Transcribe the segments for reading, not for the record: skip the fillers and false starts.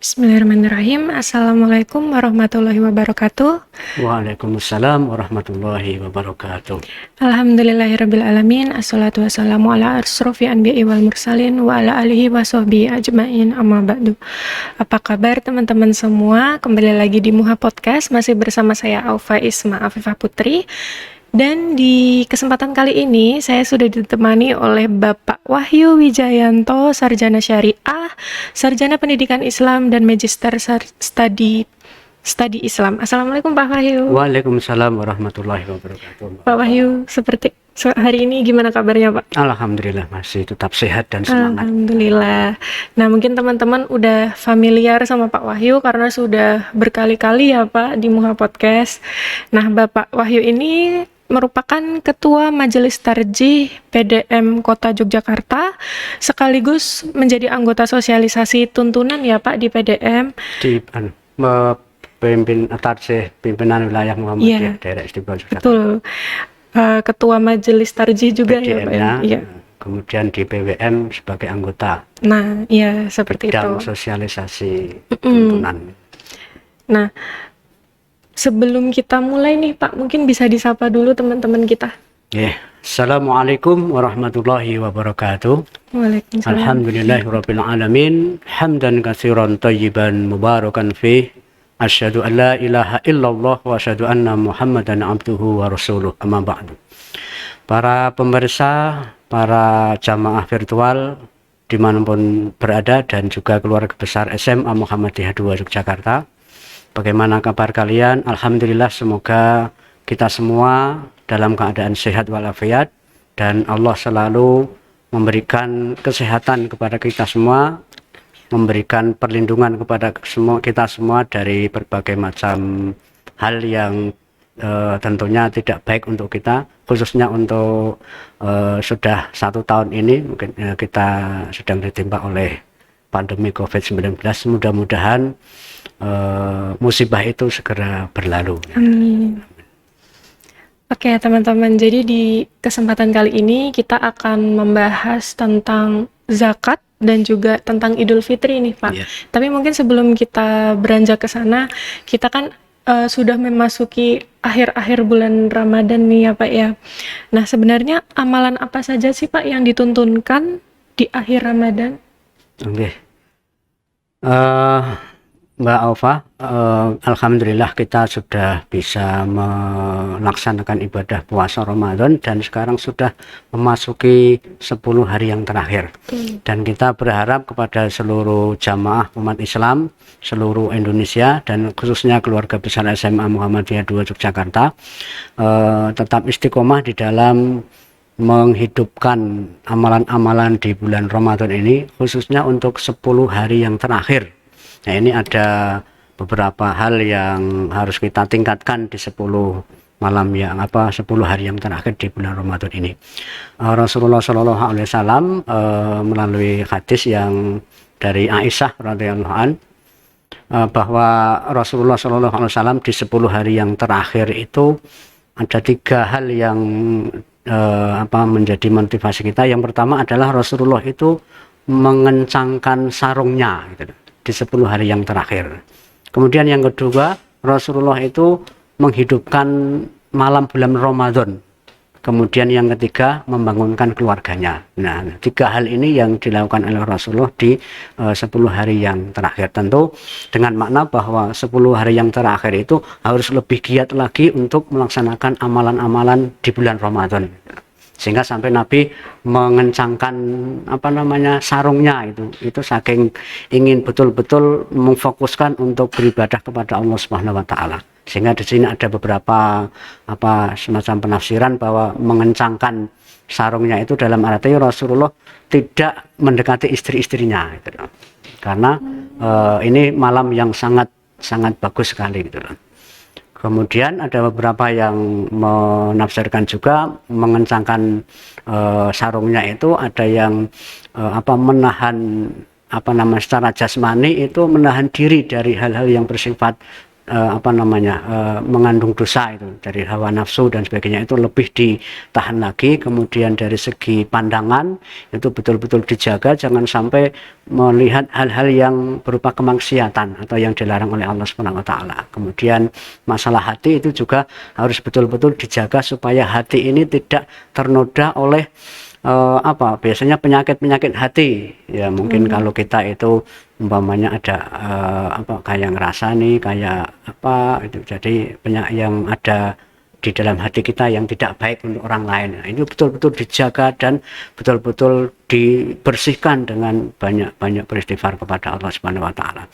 Bismillahirrahmanirrahim. Assalamualaikum warahmatullahi wabarakatuh. Waalaikumsalam warahmatullahi wabarakatuh. Alhamdulillahirrabbilalamin. Assalatu wassalamu ala asrofi anbiya'i wal mursalin wa ala alihi wa sahbihi ajma'in amma ba'du. Apa kabar teman-teman semua? Kembali lagi di Muha Podcast, masih bersama saya Aufa Isma Afifah Putri. Dan di kesempatan kali ini saya sudah ditemani oleh Bapak Wahyu Wijayanto, Sarjana Syariah, Sarjana Pendidikan Islam, dan Magister Studi Islam. Assalamualaikum Pak Wahyu. Waalaikumsalam warahmatullahi wabarakatuh. Pak Wahyu, seperti hari ini gimana kabarnya Pak? Alhamdulillah masih tetap sehat dan semangat. Alhamdulillah. Nah, mungkin teman-teman udah familiar sama Pak Wahyu karena sudah berkali-kali ya Pak di Muha Podcast. Nah, Bapak Wahyu ini merupakan Ketua Majelis Tarjih PDM Kota Yogyakarta, sekaligus menjadi anggota sosialisasi tuntunan ya Pak di PDM. Di pimpinan wilayah Muhammadiyah daerah istimewa Yogyakarta. Betul. Ketua Majelis Tarjih juga ya Pak. Ya. Kemudian di PWM sebagai anggota. Nah, ya seperti bidang itu. Sosialisasi tuntunan. Nah, sebelum kita mulai nih Pak, mungkin bisa disapa dulu teman-teman kita. Assalamualaikum warahmatullahi wabarakatuh. Waalaikumsalam. Alhamdulillahirabbil alamin, hamdan katsiran thayyiban mubarakan fih. Asyhadu an la ilaha illallah wa asyhadu anna Muhammadan abduhu wa rasuluh. Amma ba'du. Para pemirsa, para jamaah virtual dimanapun berada, dan juga keluarga besar SMA Muhammadiyah 2 Yogyakarta, bagaimana kabar kalian? Alhamdulillah, semoga kita semua dalam keadaan sehat walafiat, dan Allah selalu memberikan kesehatan kepada kita semua, memberikan perlindungan kepada kita semua dari berbagai macam hal yang tentunya tidak baik untuk kita, khususnya untuk sudah 1 tahun ini mungkin kita sedang ditimpa oleh pandemi COVID-19. Mudah-mudahan musibah itu segera berlalu. Amin. Oke teman-teman, jadi di kesempatan kali ini kita akan membahas tentang zakat dan juga tentang Idul Fitri nih Pak. Tapi mungkin sebelum kita beranjak ke sana, kita kan sudah memasuki akhir-akhir bulan Ramadan nih ya Pak ya. Nah, sebenarnya amalan apa saja sih Pak yang dituntunkan di akhir Ramadan? Oke. Mbak Aufa, alhamdulillah kita sudah bisa melaksanakan ibadah puasa Ramadan, dan sekarang sudah memasuki 10 hari yang terakhir. Dan kita berharap kepada seluruh jamaah umat Islam seluruh Indonesia, dan khususnya keluarga besar SMA Muhammadiyah 2 Yogyakarta, tetap istiqomah di dalam menghidupkan amalan-amalan di bulan Ramadan ini, khususnya untuk 10 hari yang terakhir. Nah, ini ada beberapa hal yang harus kita tingkatkan di 10 hari yang terakhir di bulan Ramadan ini. Rasulullah Shallallahu Alaihi Wasallam melalui hadis yang dari Aisyah radhiyallahu an, bahwa Rasulullah Shallallahu Alaihi Wasallam di 10 hari yang terakhir itu ada 3 hal yang menjadi motivasi kita. Yang pertama adalah Rasulullah itu mengencangkan sarungnya gitu, di 10 hari yang terakhir. Kemudian yang kedua, Rasulullah itu menghidupkan malam bulan Ramadan. Kemudian yang ketiga, membangunkan keluarganya. Nah, 3 hal ini yang dilakukan oleh Rasulullah di 10 hari yang terakhir. Tentu dengan makna bahwa 10 hari yang terakhir itu harus lebih giat lagi untuk melaksanakan amalan-amalan di bulan Ramadan. Sehingga sampai Nabi mengencangkan sarungnya itu saking ingin betul-betul memfokuskan untuk beribadah kepada Allah Subhanahu wa taala. Sehingga di sini ada beberapa semacam penafsiran bahwa mengencangkan sarungnya itu dalam arti Rasulullah tidak mendekati istri-istrinya gitu. Karena ini malam yang sangat bagus sekali gitu. Kemudian ada beberapa yang menafsirkan juga mengencangkan sarungnya itu ada yang menahan secara jasmani, itu menahan diri dari hal-hal yang bersifat mengandung dosa itu dari hawa nafsu dan sebagainya itu lebih ditahan lagi. Kemudian dari segi pandangan itu betul-betul dijaga, jangan sampai melihat hal-hal yang berupa kemaksiatan atau yang dilarang oleh Allah Subhanahu wa taala. Kemudian masalah hati itu juga harus betul-betul dijaga supaya hati ini tidak ternoda oleh biasanya penyakit-penyakit hati ya. Mungkin kalau kita itu umpamanya ada kayak ngerasa nih kayak itu, jadi penyakit yang ada di dalam hati kita yang tidak baik untuk orang lain. Nah, ini betul-betul dijaga dan betul-betul dibersihkan dengan banyak-banyak beristighfar kepada Allah Subhanahu wa taala.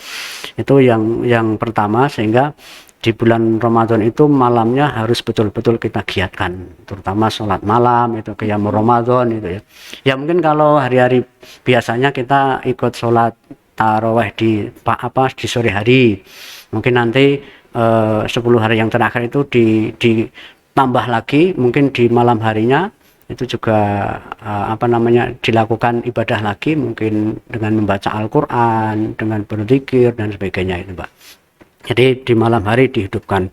Itu yang pertama, sehingga di bulan Ramadan itu malamnya harus betul-betul kita giatkan, terutama sholat malam itu qiyamul Ramadan itu ya. Ya mungkin kalau hari-hari biasanya kita ikut sholat tarawih di sore hari, mungkin nanti 10 hari yang terakhir itu ditambah lagi, mungkin di malam harinya itu juga dilakukan ibadah lagi, mungkin dengan membaca Al-Quran, dengan berzikir dan sebagainya itu, Mbak. Jadi di malam hari dihidupkan.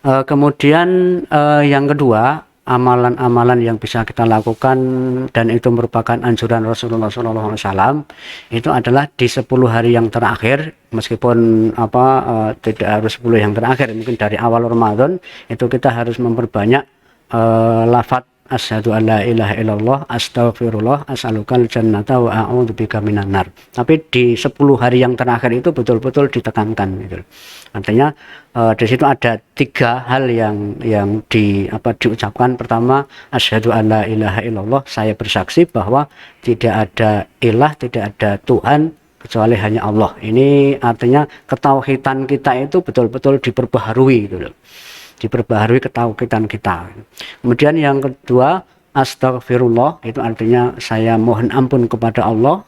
Kemudian yang kedua, amalan-amalan yang bisa kita lakukan dan itu merupakan anjuran Rasulullah SAW itu adalah di 10 hari yang terakhir, meskipun tidak harus 10 yang terakhir, mungkin dari awal Ramadan itu kita harus memperbanyak lafaz asyhadu alla ilaha illallah, astaghfirullah, as'alukal jannata wa a'udzubika minan nar. Tapi di 10 hari yang terakhir itu betul-betul ditekankan gitu. Artinya di situ ada 3 hal yang diucapkan. Pertama, asyhadu alla ilaha illallah, saya bersaksi bahwa tidak ada ilah, tidak ada Tuhan kecuali hanya Allah. Ini artinya ketauhidan kita itu betul-betul diperbaharui gitu loh. Diperbaharui ketauhidan kita. Kemudian yang kedua, astaghfirullah, itu artinya saya mohon ampun kepada Allah.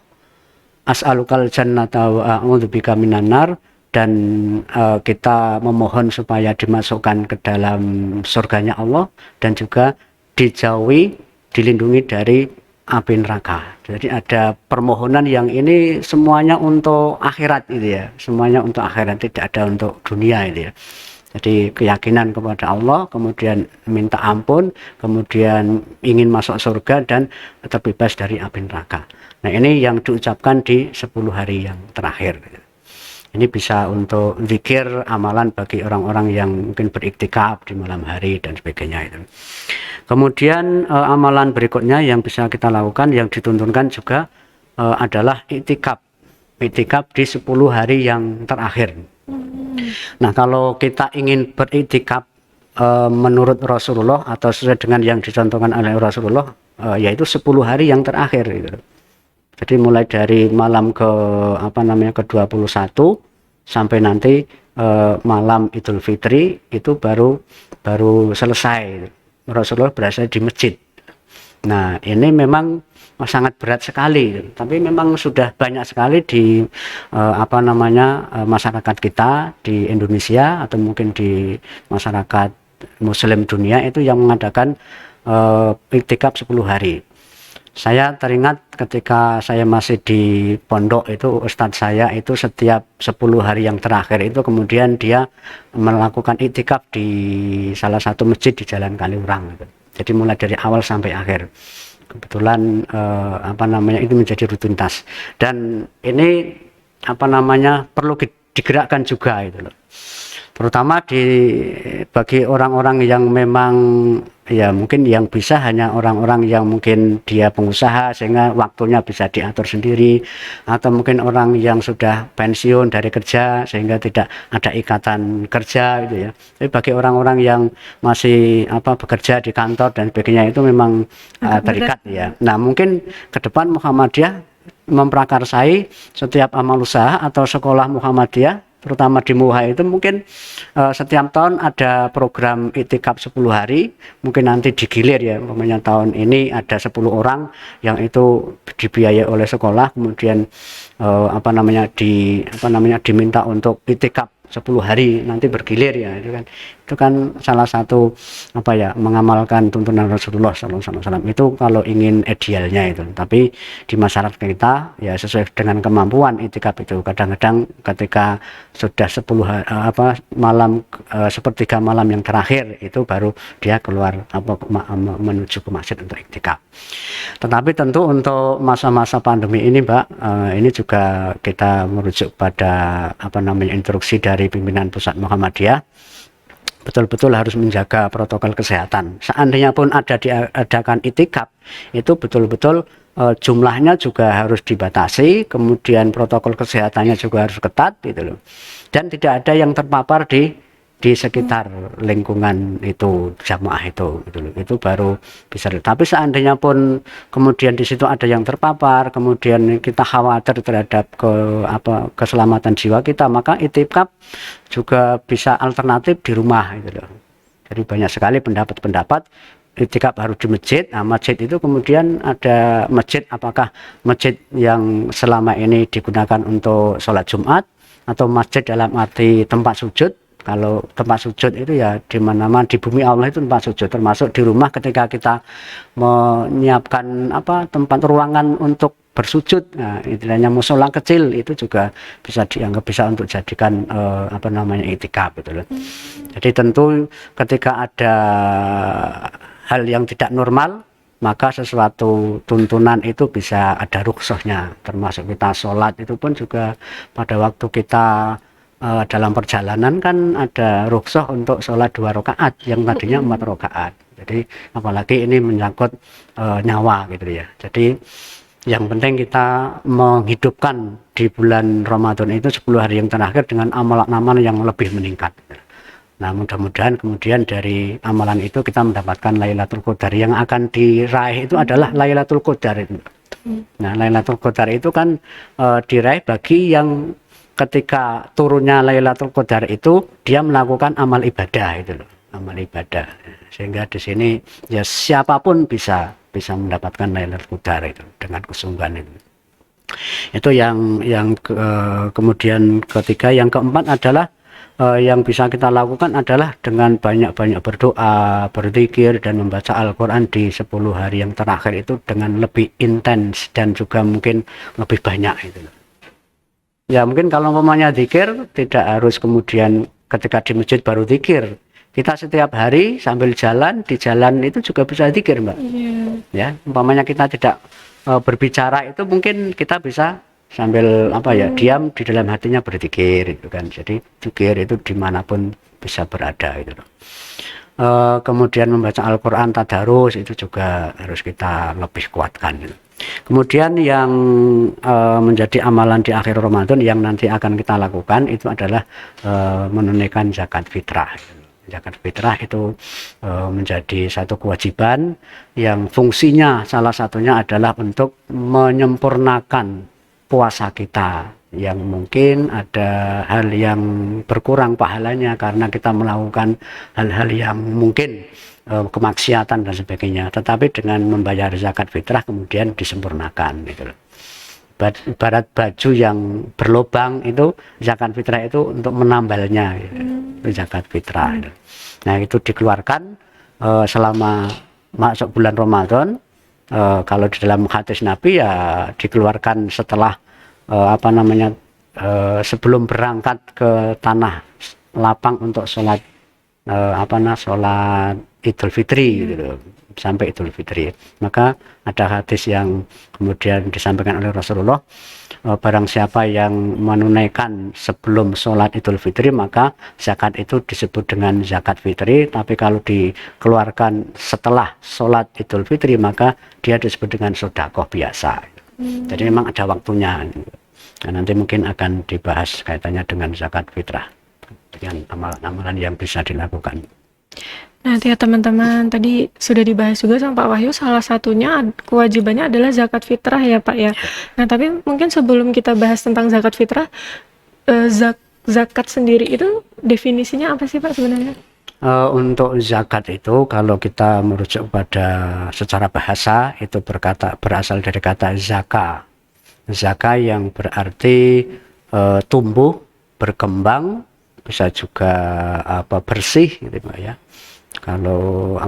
As'alukal jannata wa a'udzubika minan nar, dan kita memohon supaya dimasukkan ke dalam surganya Allah dan juga dijauhi, dilindungi dari api neraka. Jadi ada permohonan yang ini semuanya untuk akhirat itu ya, semuanya untuk akhirat, tidak ada untuk dunia itu ya. Jadi keyakinan kepada Allah, kemudian minta ampun, kemudian ingin masuk surga dan terbebas dari api neraka. Nah ini yang diucapkan di 10 hari yang terakhir. Ini bisa untuk zikir, amalan bagi orang-orang yang mungkin beriktikaf di malam hari dan sebagainya itu. Kemudian amalan berikutnya yang bisa kita lakukan, yang dituntunkan juga adalah iktikaf. Iktikaf di 10 hari yang terakhir. Nah kalau kita ingin beriktikaf menurut Rasulullah atau sesuai dengan yang dicontohkan oleh Rasulullah, yaitu 10 hari yang terakhir gitu. Jadi mulai dari malam ke-21 sampai nanti malam Idul Fitri itu baru selesai. Rasulullah berada di masjid. Nah ini memang sangat berat sekali, tapi memang sudah banyak sekali di masyarakat kita di Indonesia atau mungkin di masyarakat Muslim dunia itu yang mengadakan iktikaf 10 hari. Saya teringat ketika saya masih di pondok itu, ustadz saya itu setiap 10 hari yang terakhir itu kemudian dia melakukan iktikaf di salah satu masjid di Jalan Kaliurang gitu. Jadi mulai dari awal sampai akhir. Kebetulan itu menjadi rutinitas, dan ini perlu digerakkan juga itu loh. Terutama bagi orang-orang yang memang ya mungkin yang bisa hanya orang-orang yang mungkin dia pengusaha sehingga waktunya bisa diatur sendiri, atau mungkin orang yang sudah pensiun dari kerja sehingga tidak ada ikatan kerja gitu ya. Tapi bagi orang-orang yang masih bekerja di kantor dan sebagainya itu memang terikat ya. Nah mungkin ke depan Muhammadiyah memprakarsai setiap amal usaha atau sekolah Muhammadiyah terutama di MUHA itu mungkin setiap tahun ada program iktikaf 10 hari, mungkin nanti digilir ya, umpamanya tahun ini ada 10 orang yang itu dibiayai oleh sekolah, kemudian diminta untuk iktikaf 10 hari nanti bergilir ya, itu kan salah satu apa ya, mengamalkan tuntunan Rasulullah SAW itu kalau ingin idealnya itu. Tapi di masyarakat kita ya sesuai dengan kemampuan itikaf itu, kadang-kadang ketika sudah 10 malam, sepertiga malam yang terakhir itu baru dia keluar menuju ke masjid untuk iktikaf. Tetapi tentu untuk masa-masa pandemi ini Mbak, ini juga kita merujuk pada instruksi dari pimpinan Pusat Muhammadiyah, betul-betul harus menjaga protokol kesehatan. Seandainya pun ada diadakan itikaf, itu betul-betul jumlahnya juga harus dibatasi, kemudian protokol kesehatannya juga harus ketat gitu loh. Dan tidak ada yang terpapar di sekitar lingkungan itu jamaah itu gitu loh. Itu baru bisa. Tapi seandainya pun kemudian di situ ada yang terpapar, kemudian kita khawatir terhadap keselamatan jiwa kita, maka itikaf juga bisa alternatif di rumah gitu loh. Jadi banyak sekali pendapat itikaf harus di masjid. Nah, masjid itu kemudian ada masjid, apakah masjid yang selama ini digunakan untuk sholat Jumat atau masjid dalam arti tempat sujud. Kalau tempat sujud itu ya di mana-mana di bumi Allah itu tempat sujud, termasuk di rumah ketika kita menyiapkan tempat ruangan untuk bersujud. Nah, istilahnya musola kecil itu juga bisa dianggap bisa untuk jadikan itikaf gitu loh. Jadi tentu ketika ada hal yang tidak normal, maka sesuatu tuntunan itu bisa ada rukhsahnya, termasuk kita sholat itu pun juga pada waktu kita dalam perjalanan kan ada rukhsah untuk sholat 2 rakaat yang tadinya 4 rakaat. Jadi apalagi ini menyangkut nyawa gitu ya. Jadi yang penting kita menghidupkan di bulan Ramadan itu 10 hari yang terakhir dengan amalan-amalan yang lebih meningkat. Nah, mudah-mudahan kemudian dari amalan itu kita mendapatkan Lailatul Qadar. Yang akan diraih itu adalah Lailatul Qadar itu. Nah, Lailatul Qadar itu kan diraih bagi yang ketika turunnya Lailatul Qadar itu dia melakukan amal ibadah itu loh, amal ibadah. Sehingga di sini ya siapapun bisa mendapatkan Lailatul Qadar itu dengan kesungguhan itu. Itu yang kemudian ketiga. Yang keempat adalah yang bisa kita lakukan adalah dengan banyak-banyak berdoa, berzikir dan membaca Al-Qur'an di 10 hari yang terakhir itu dengan lebih intens dan juga mungkin lebih banyak itu loh. Ya mungkin kalau umpamanya zikir tidak harus kemudian ketika di masjid baru zikir. Kita setiap hari sambil jalan, di jalan itu juga bisa zikir Mbak. Ya, umpamanya kita tidak berbicara itu mungkin kita bisa sambil diam di dalam hatinya berzikir itu kan. Jadi zikir itu dimanapun bisa berada itu. Kemudian membaca Al-Qur'an tadarus itu juga harus kita lebih kuatkan gitu. Kemudian yang menjadi amalan di akhir Ramadan yang nanti akan kita lakukan itu adalah menunaikan zakat fitrah. Zakat fitrah itu menjadi satu kewajiban yang fungsinya salah satunya adalah untuk menyempurnakan puasa kita, yang mungkin ada hal yang berkurang pahalanya karena kita melakukan hal-hal yang mungkin kemaksiatan dan sebagainya, tetapi dengan membayar zakat fitrah kemudian disempurnakan gitu loh. Ibarat baju yang berlubang itu zakat fitrah itu untuk menambalnya gitu. Itu zakat fitrah gitu. Nah itu dikeluarkan selama masuk bulan Ramadan. Kalau di dalam hadis Nabi ya dikeluarkan setelah sebelum berangkat ke tanah lapang untuk sholat sholat Idul Fitri gitu, sampai Idul Fitri. Maka ada hadis yang kemudian disampaikan oleh Rasulullah, barang siapa yang menunaikan sebelum sholat Idul Fitri maka zakat itu disebut dengan zakat fitri, tapi kalau dikeluarkan setelah sholat Idul Fitri maka dia disebut dengan sedekah biasa. Jadi memang ada waktunya. Nah, nanti mungkin akan dibahas kaitannya dengan zakat fitrah, dengan amalan-amalan yang bisa dilakukan. Nanti ya teman-teman, tadi sudah dibahas juga sama Pak Wahyu, salah satunya kewajibannya adalah zakat fitrah ya Pak ya. Nah tapi mungkin sebelum kita bahas tentang zakat fitrah, zakat sendiri itu definisinya apa sih Pak sebenarnya? Untuk zakat itu kalau kita merujuk pada secara bahasa itu berasal dari kata zaka. Zaka yang berarti tumbuh, berkembang, bisa juga bersih gitu Pak ya. Kalau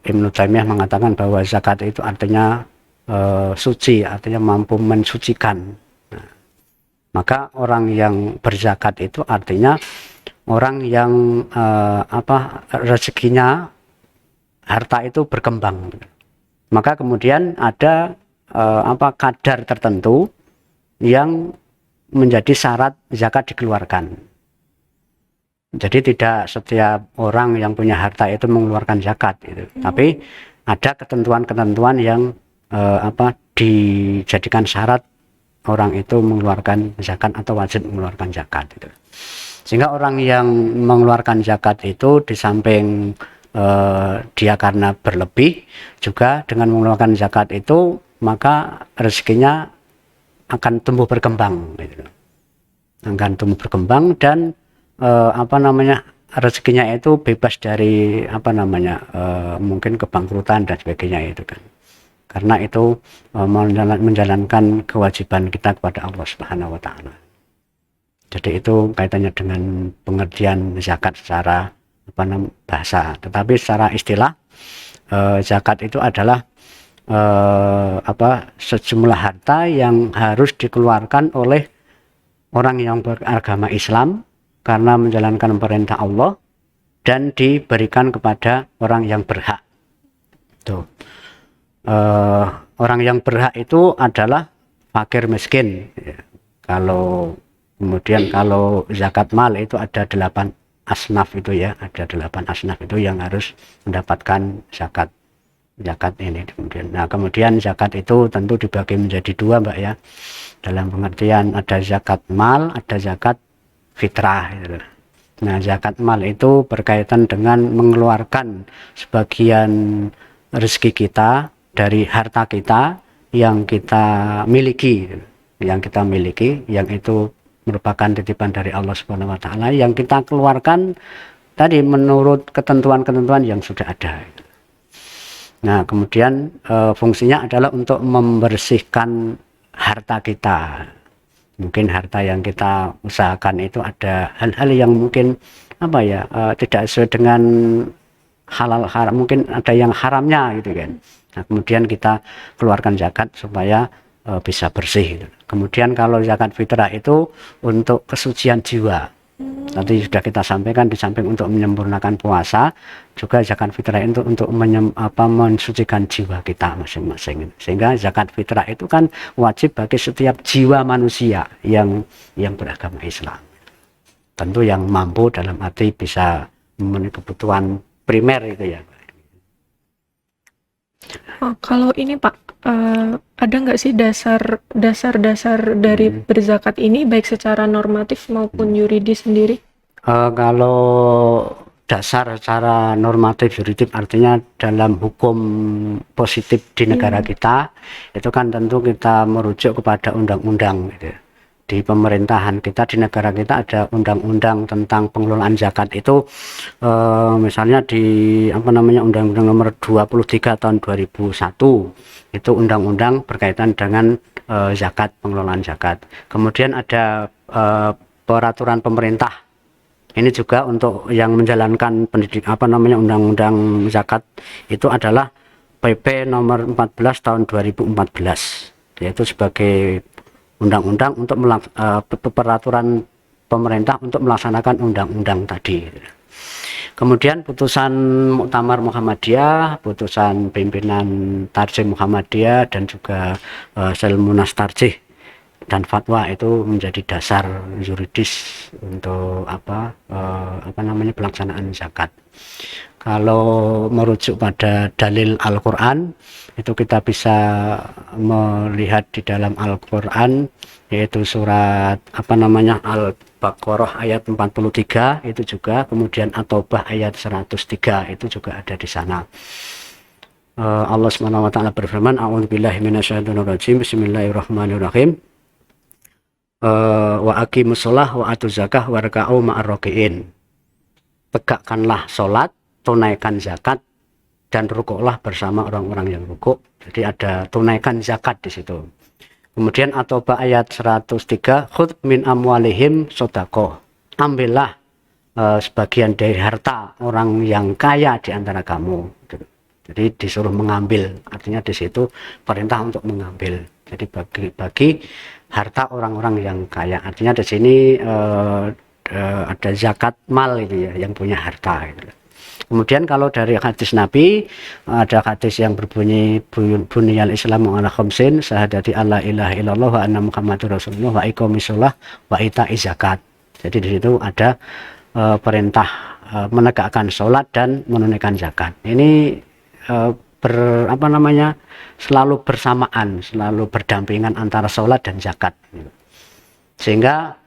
Ibnu Taimiyah mengatakan bahwa zakat itu artinya suci, artinya mampu mensucikan. Nah, maka orang yang berzakat itu artinya orang yang rezekinya, harta itu berkembang. Maka kemudian ada kadar tertentu yang menjadi syarat zakat dikeluarkan. Jadi tidak setiap orang yang punya harta itu mengeluarkan zakat gitu. Tapi ada ketentuan-ketentuan yang dijadikan syarat orang itu mengeluarkan zakat atau wajib mengeluarkan zakat gitu. Sehingga orang yang mengeluarkan zakat itu di samping dia karena berlebih, juga dengan mengeluarkan zakat itu maka rezekinya akan tumbuh berkembang gitu. Akan tumbuh berkembang dan rezekinya itu bebas dari mungkin kebangkrutan dan sebagainya itu kan, karena itu menjalankan kewajiban kita kepada Allah Subhanahu wa Ta'ala. Jadi itu kaitannya dengan pengertian zakat secara bahasa, tetapi secara istilah zakat itu adalah sejumlah harta yang harus dikeluarkan oleh orang yang beragama Islam karena menjalankan perintah Allah dan diberikan kepada orang yang berhak. Tuh. Orang yang berhak itu adalah fakir miskin. Kemudian kalau zakat mal itu ada 8 asnaf itu ya, ada 8 asnaf itu yang harus mendapatkan zakat ini. Kemudian zakat itu tentu dibagi menjadi 2 Mbak ya. Dalam pengertian ada zakat mal, ada zakat fitrah gitu. Nah, zakat mal itu berkaitan dengan mengeluarkan sebagian rezeki kita dari harta kita yang kita miliki, yang itu merupakan titipan dari Allah Subhanahu wa Ta'ala, yang kita keluarkan tadi menurut ketentuan-ketentuan yang sudah ada. Nah, kemudian fungsinya adalah untuk membersihkan harta kita. Mungkin harta yang kita usahakan itu ada hal-hal yang mungkin tidak sesuai dengan halal haram, mungkin ada yang haramnya gitu kan. Nah, kemudian kita keluarkan zakat supaya bisa bersih gitu. Kemudian kalau zakat fitrah itu untuk kesucian jiwa. Tadi sudah kita sampaikan, di samping untuk menyempurnakan puasa, juga zakat fitrah itu untuk mensucikan jiwa kita masing-masing. Sehingga zakat fitrah itu kan wajib bagi setiap jiwa manusia yang beragama Islam. Tentu yang mampu dalam arti bisa memenuhi kebutuhan primer itu ya. Kalau ini Pak, ada nggak sih dasar dari berzakat ini baik secara normatif maupun yuridis sendiri? Kalau dasar secara normatif yuridis artinya dalam hukum positif di negara kita itu kan tentu kita merujuk kepada undang-undang gitu. Di pemerintahan kita, di negara kita ada undang-undang tentang pengelolaan zakat itu, misalnya di Undang-Undang Nomor 23 tahun 2001 itu undang-undang berkaitan dengan zakat, pengelolaan zakat. Kemudian ada peraturan pemerintah, ini juga untuk yang menjalankan undang-undang zakat itu adalah PP Nomor 14 tahun 2014, yaitu sebagai undang-undang untuk peraturan pemerintah untuk melaksanakan undang-undang tadi. Kemudian putusan Muktamar Muhammadiyah, putusan pimpinan Tarjih Muhammadiyah dan juga Selmunas Tarjih dan fatwa itu menjadi dasar yuridis untuk pelaksanaan zakat. Kalau merujuk pada dalil Al-Quran, itu kita bisa melihat di dalam Al-Quran, yaitu surat Al-Baqarah ayat 43 itu juga, kemudian At-Taubah ayat 103 itu juga ada di sana. Allah Subhanahu wa Ta'ala berfirman, A'udzubillahi minasyaitonirrajim, Bismillahirrahmanirrahim. Wa aqimus shalah wa atuz zakah warka'u ma'ar raki'in. Tegakkanlah salat, tunaikan zakat, dan rukuklah bersama orang-orang yang rukuk. Jadi ada tunaikan zakat di situ. Kemudian At-Taubah ayat 103, khudh min amwalihim sodaqah. ambillah sebagian dari harta orang yang kaya di antara kamu. Jadi disuruh mengambil, artinya di situ perintah untuk mengambil. Jadi bagi harta orang-orang yang kaya, artinya di sini ada zakat mal itu ya, yang punya harta gitu. Kemudian kalau dari hadis Nabi, ada hadis yang berbunyi buniyal Islamu ala khamsin, syahadati alla ilaha illallah wa anna muhammadur rasulullah wa iqamis shalah wa ita'iz zakat. Jadi di situ ada perintah menegakkan sholat dan menunaikan zakat. Ini selalu bersamaan, selalu berdampingan antara sholat dan zakat. Sehingga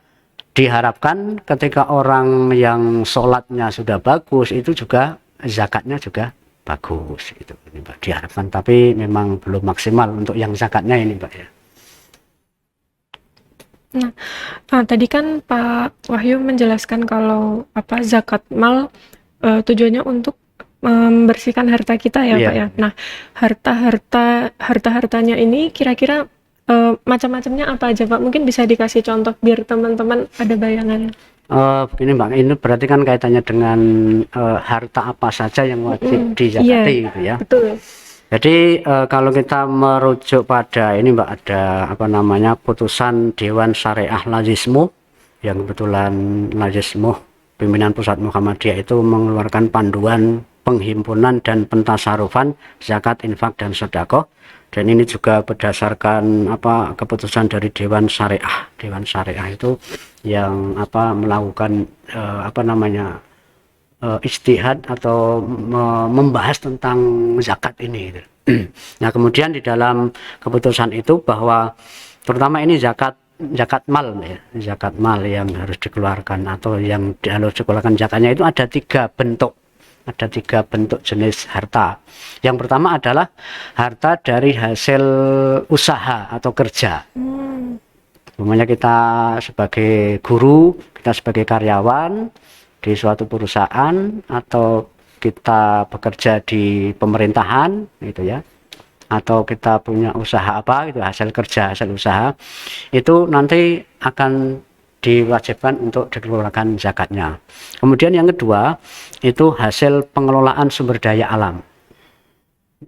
diharapkan ketika orang yang sholatnya sudah bagus, itu juga zakatnya juga bagus. Itu ini Pak, diharapkan, tapi memang belum maksimal untuk yang zakatnya ini Pak ya. Nah, tadi kan Pak Wahyu menjelaskan kalau zakat mal tujuannya untuk membersihkan harta kita ya Pak ya. Nah, hartanya ini kira-kira macam-macamnya apa aja Pak? Mungkin bisa dikasih contoh biar teman-teman ada bayangan. Begini Bang, ini berarti kan kaitannya dengan harta apa saja yang wajib dizakati gitu ya. Betul. Jadi kalau kita merujuk pada ini Mbak, ada putusan Dewan Syariah Lazismu, yang kebetulan Lazismu pimpinan pusat Muhammadiyah itu mengeluarkan panduan penghimpunan dan pentasarufan zakat, infak dan sedekah. Dan ini juga berdasarkan keputusan dari Dewan Syariah. Dewan Syariah itu yang melakukan ijtihad atau membahas tentang zakat ini. Nah, kemudian di dalam keputusan itu bahwa terutama ini zakat mal ya, zakat mal yang harus dikeluarkan atau yang harus dikeluarkan zakatnya itu ada 3 bentuk. Ada 3 bentuk jenis harta. Yang pertama adalah harta dari hasil usaha atau kerja. Umumnya kita sebagai guru, kita sebagai karyawan di suatu perusahaan, atau kita bekerja di pemerintahan gitu ya, atau kita punya usaha gitu, hasil kerja, hasil usaha itu nanti akan diwajibkan untuk dikeluarkan zakatnya. Kemudian yang kedua itu hasil pengelolaan sumber daya alam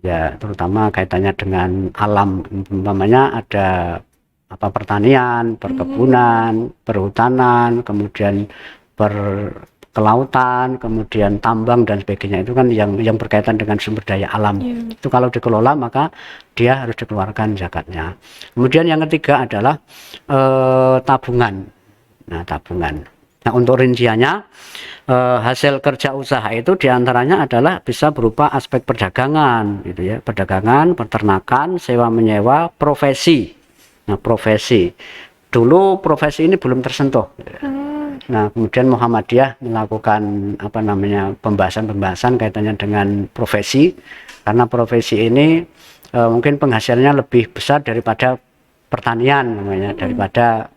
ya, terutama kaitannya dengan alam, umpamanya ada pertanian, perkebunan, perhutanan, kemudian kelautan, kemudian tambang dan sebagainya. Itu kan yang berkaitan dengan sumber daya alam. Itu kalau dikelola maka dia harus dikeluarkan zakatnya. Kemudian yang ketiga adalah tabungan. Nah, tabungan. Nah, untuk rinciannya hasil kerja usaha itu diantaranya adalah bisa berupa aspek perdagangan gitu ya, perdagangan, peternakan, sewa menyewa, profesi. Nah, profesi dulu profesi ini belum tersentuh. Nah, kemudian Muhammadiyah melakukan pembahasan kaitannya dengan profesi, karena profesi ini mungkin penghasilannya lebih besar daripada pertanian namanya, daripada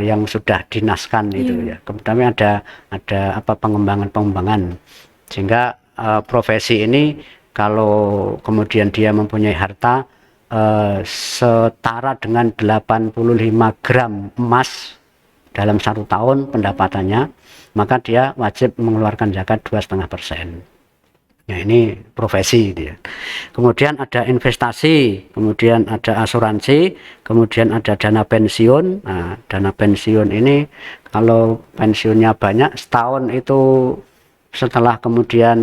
yang sudah dinaskan itu ya. Kemudian ada pengembangan, sehingga profesi ini kalau kemudian dia mempunyai harta setara dengan 85 gram emas dalam 1 tahun pendapatannya, maka dia wajib mengeluarkan zakat 2,5%. Ya, ini profesi gitu ya. Kemudian ada investasi, kemudian ada asuransi, kemudian ada dana pensiun. Nah, dana pensiun ini kalau pensiunnya banyak setahun itu, setelah kemudian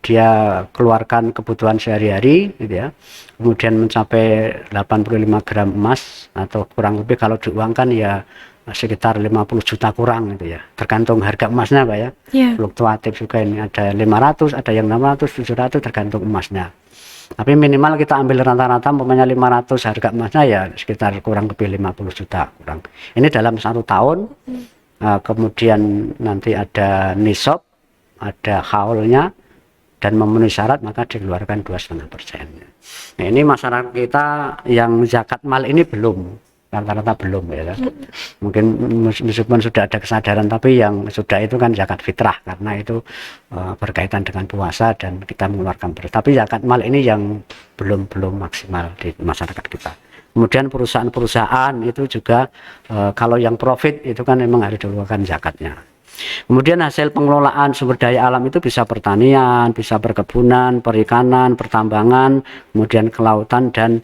dia keluarkan kebutuhan sehari-hari gitu ya, kemudian mencapai 85 gram emas atau kurang lebih kalau diuangkan ya sekitar 50 juta kurang gitu ya, tergantung harga emasnya Pak ya. Fluktuatif juga ini, ada 500, ada yang 600, 700 tergantung emasnya. Tapi minimal kita ambil rata-rata umpamanya 500 harga emasnya ya sekitar kurang lebih 50 juta kurang. Ini dalam 1 tahun. Kemudian nanti ada nisab, ada haulnya, dan memenuhi syarat maka dikeluarkan 2,5%. Nah, ini masyarakat kita yang zakat mal ini belum, rata-rata belum ya. Mungkin meskipun sudah ada kesadaran, tapi yang sudah itu kan zakat fitrah, karena itu berkaitan dengan puasa dan kita mengeluarkan beras. Tapi zakat mal ini yang belum maksimal di masyarakat kita. Kemudian perusahaan-perusahaan itu juga kalau yang profit itu kan memang harus dikeluarkan zakatnya. Kemudian hasil pengelolaan sumber daya alam itu bisa pertanian, bisa perkebunan, perikanan, pertambangan, kemudian kelautan dan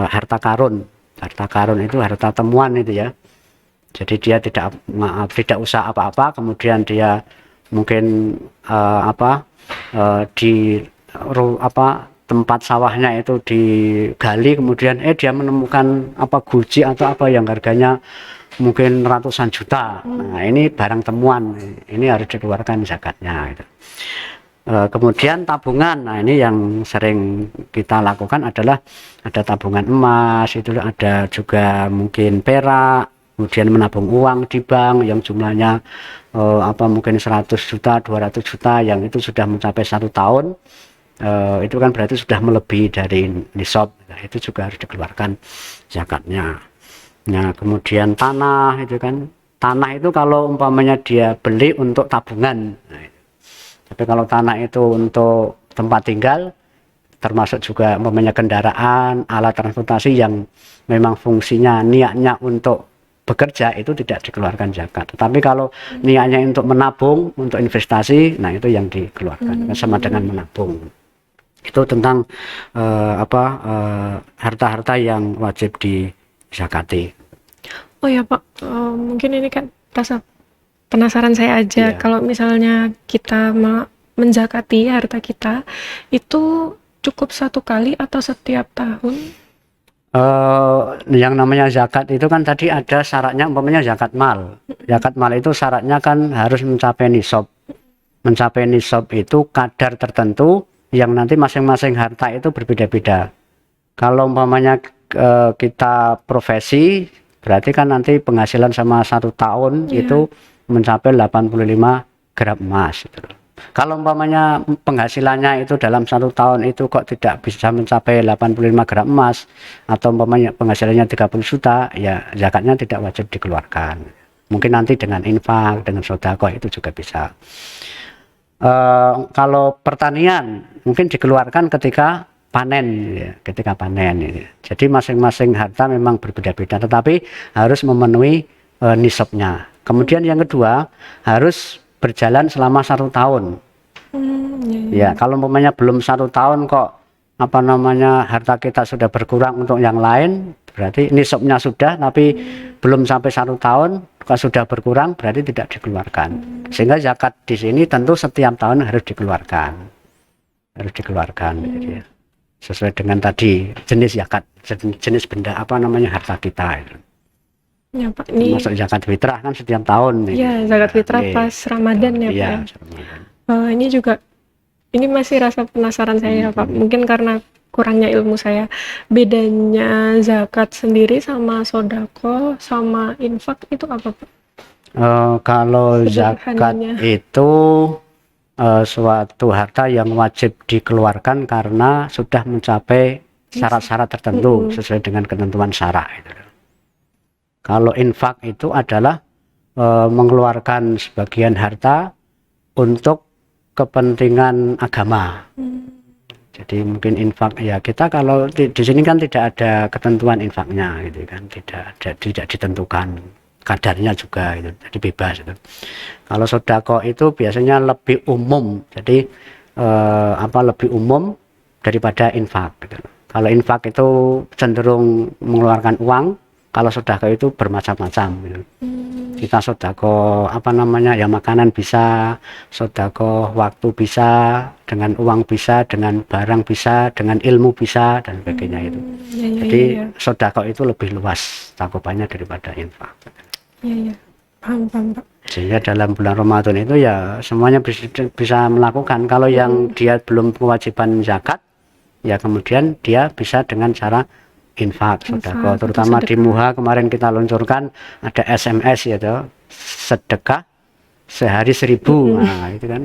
harta karun. Harta karun itu harta temuan itu ya. Jadi dia tidak usah apa-apa, kemudian dia mungkin di tempat sawahnya itu digali, kemudian dia menemukan guji atau apa yang harganya mungkin ratusan juta. Nah, ini barang temuan, ini harus dikeluarkan zakatnya gitu. Kemudian tabungan, nah ini yang sering kita lakukan adalah ada tabungan emas, itu ada juga mungkin perak, kemudian menabung uang di bank yang jumlahnya mungkin 100 juta, 200 juta, yang itu sudah mencapai 1 tahun, itu kan berarti sudah melebihi dari nisab. Nah, itu juga harus dikeluarkan zakatnya. Nah, kemudian tanah itu kan, tanah itu kalau umpamanya dia beli untuk tabungan, nah, tapi kalau tanah itu untuk tempat tinggal, termasuk juga umpamanya kendaraan, alat transportasi yang memang fungsinya niatnya untuk bekerja, itu tidak dikeluarkan zakat. Tapi kalau niatnya untuk menabung, untuk investasi, nah itu yang dikeluarkan, sama dengan menabung. Itu tentang harta-harta yang wajib dizakati. Oh ya Pak, mungkin ini kan rasa penasaran saya aja, kalau misalnya kita menzakati harta kita, itu cukup 1 kali atau setiap tahun? Yang namanya zakat itu kan tadi ada syaratnya, umpamanya zakat mal. Zakat mal itu syaratnya kan harus mencapai nisab. Mencapai nisab itu kadar tertentu yang nanti masing-masing harta itu berbeda-beda. Kalau umpamanya kita profesi, berarti kan nanti penghasilan sama 1 tahun itu mencapai 85 gram emas gitu. Kalau umpamanya penghasilannya itu dalam 1 tahun itu kok tidak bisa mencapai 85 gram emas, atau umpamanya penghasilannya 30 juta, ya zakatnya tidak wajib dikeluarkan. Mungkin nanti dengan infak, dengan sedekah itu juga bisa. Kalau pertanian mungkin dikeluarkan ketika panen ya, ketika panen ini. Jadi masing-masing harta memang berbeda-beda, tetapi harus memenuhi nisabnya. Kemudian yang kedua, harus berjalan selama 1 tahun. Ya, kalau umpamanya belum 1 tahun kok harta kita sudah berkurang untuk yang lain, berarti nisabnya sudah, tapi belum sampai 1 tahun kalau sudah berkurang, berarti tidak dikeluarkan. Sehingga zakat di sini tentu setiap tahun harus dikeluarkan, jadi, sesuai dengan tadi jenis zakat, jenis benda harta kita itu. Ya Pak, ini masuk zakat fitrah kan setiap tahun. Iya, zakat fitrah pas Ramadan ya Pak. Iya, ini juga, ini masih rasa penasaran saya Pak, mungkin karena kurangnya ilmu saya. Bedanya zakat sendiri sama sodako sama infak itu apa Pak? Kalau zakat itu suatu harta yang wajib dikeluarkan karena sudah mencapai syarat-syarat tertentu sesuai dengan ketentuan syara itu. Kalau infak itu adalah mengeluarkan sebagian harta untuk kepentingan agama. Jadi mungkin infak ya, kita kalau di sini kan tidak ada ketentuan infaknya gitu kan, tidak ditentukan kadarnya juga gitu, jadi bebas itu. Kalau sedekah itu biasanya lebih umum, jadi lebih umum daripada infak gitu. Kalau infak itu cenderung mengeluarkan uang, kalau sedekah itu bermacam-macam gitu. Kita sedekah ya makanan bisa, sedekah waktu bisa, dengan uang bisa, dengan barang bisa, dengan ilmu bisa, dan sebagainya itu. Jadi sedekah itu lebih luas cakupannya daripada infak. Iya, paham Pak. Sehingga dalam bulan Ramadan itu ya semuanya bisa melakukan. Kalau yang dia belum kewajiban zakat, ya kemudian dia bisa dengan cara infak, sedekah. Terutama di Muha kemarin kita luncurkan ada SMS ya toh, sedekah sehari 1000. Nah itu kan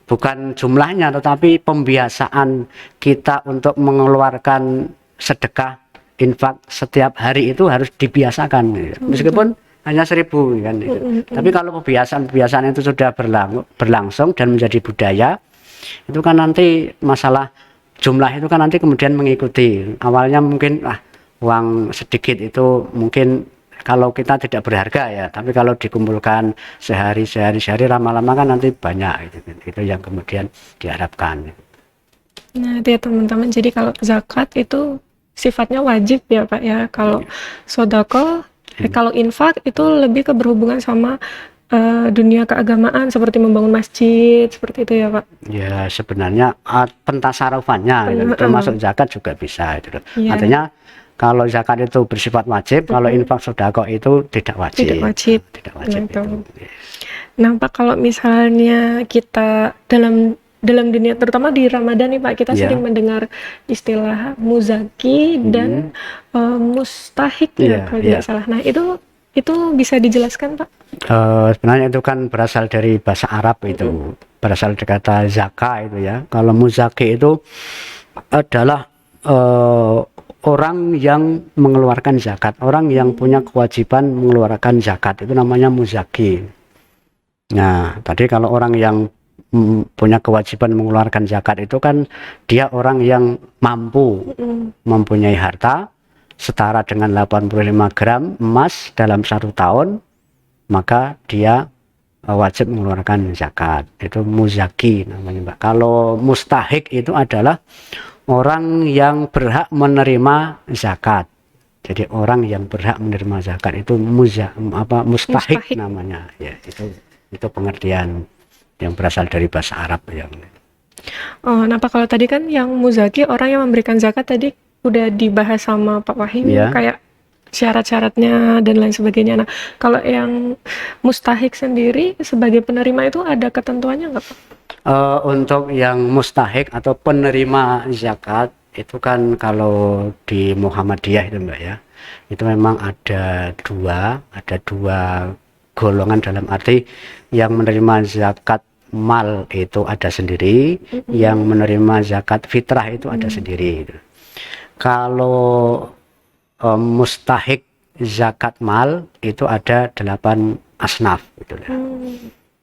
bukan jumlahnya, tetapi pembiasaan kita untuk mengeluarkan sedekah infak setiap hari itu harus dibiasakan gitu. Meskipun hanya 1000 kan gitu. Tapi kalau kebiasaan itu sudah berlangsung dan menjadi budaya, itu kan nanti masalah jumlah itu kan nanti kemudian mengikuti. Awalnya mungkin uang sedikit itu mungkin kalau kita tidak berharga ya, tapi kalau dikumpulkan sehari lama-lama kan nanti banyak gitu. Itu yang kemudian diharapkan. Nah, itu ya teman-teman. Jadi kalau zakat itu sifatnya wajib ya Pak ya. Kalau sodako, kalau infak itu lebih ke berhubungan sama dunia keagamaan seperti membangun masjid seperti itu ya Pak. Ya sebenarnya pentasarufannya termasuk zakat juga bisa gitu. Artinya kalau zakat itu bersifat wajib, kalau infak sodako itu tidak wajib. Tidak wajib. Tidak wajib itu. Nah Pak, kalau misalnya kita dalam dunia, terutama di Ramadan nih Pak, kita sering mendengar istilah muzaki dan mustahik ya kalau tidak salah. Nah itu bisa dijelaskan Pak? Sebenarnya itu kan berasal dari bahasa Arab, itu berasal dari kata zaka itu ya. Kalau muzaki itu adalah orang yang mengeluarkan zakat, orang yang punya kewajiban mengeluarkan zakat, itu namanya muzaki. Nah tadi kalau orang yang punya kewajiban mengeluarkan zakat itu kan dia orang yang mampu, mempunyai harta setara dengan 85 gram emas dalam 1 tahun, maka dia wajib mengeluarkan zakat. Itu muzaki namanya Mbak. Kalau mustahik itu adalah orang yang berhak menerima zakat. Jadi orang yang berhak menerima zakat itu mustahik namanya ya. Itu pengertian yang berasal dari bahasa Arab yang. Nah Pak, kalau tadi kan yang muzaki orang yang memberikan zakat tadi udah dibahas sama Pak Wahyu kayak syarat-syaratnya dan lain sebagainya. Nah kalau yang mustahik sendiri sebagai penerima itu ada ketentuannya nggak Pak? Untuk yang mustahik atau penerima zakat itu kan kalau di Muhammadiyah itu Mbak ya, itu memang ada dua golongan, dalam arti yang menerima zakat mal itu ada sendiri, yang menerima zakat fitrah itu ada sendiri. Kalau mustahik zakat mal itu ada 8 asnaf gitu ya.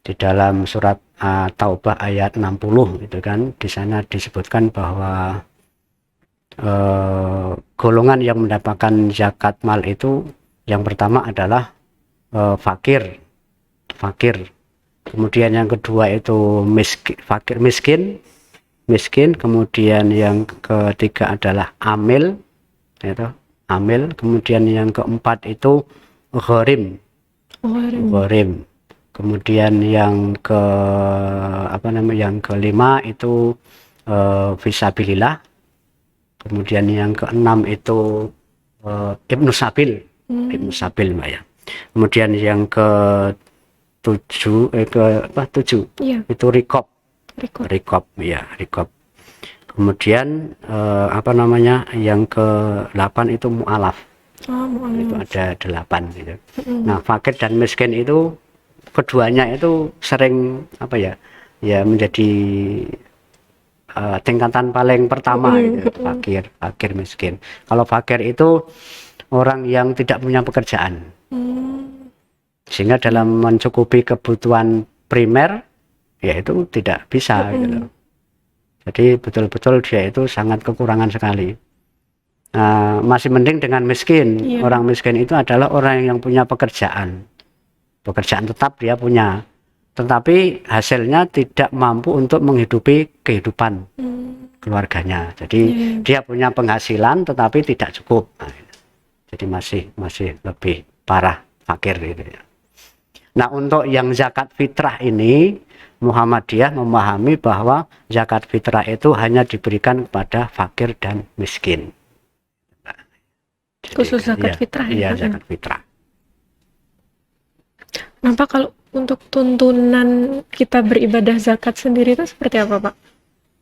Di dalam surat Taubah ayat 60 itu kan di sana disebutkan bahwa golongan yang mendapatkan zakat mal itu yang pertama adalah fakir. Kemudian yang kedua itu miskin, kemudian yang ketiga adalah amil, kemudian yang keempat itu gharim. Kemudian yang kelima itu fisabilillah. Kemudian yang keenam itu ibnu sabil Mbak ya. Kemudian yang tujuh itu rikob ya, rikob. Kemudian yang ke-8 itu mu'alaf. Itu ada 8 gitu. Nah fakir dan miskin itu keduanya itu sering menjadi tingkatan paling pertama gitu. Fakir miskin. Kalau fakir itu orang yang tidak punya pekerjaan, sehingga dalam mencukupi kebutuhan primer ya itu tidak bisa gitu. Jadi betul-betul dia itu sangat kekurangan sekali. Masih mending dengan miskin. Orang miskin itu adalah orang yang punya pekerjaan tetap dia punya, tetapi hasilnya tidak mampu untuk menghidupi kehidupan keluarganya. Jadi dia punya penghasilan tetapi tidak cukup. Jadi masih lebih parah fakir gitu ya. Nah untuk yang zakat fitrah ini, Muhammadiyah memahami bahwa zakat fitrah itu hanya diberikan kepada fakir dan miskin. Jadi, khusus zakat fitrah ya? Iya, zakat fitrah. Nah Pak, kalau untuk tuntunan kita beribadah zakat sendiri itu seperti apa Pak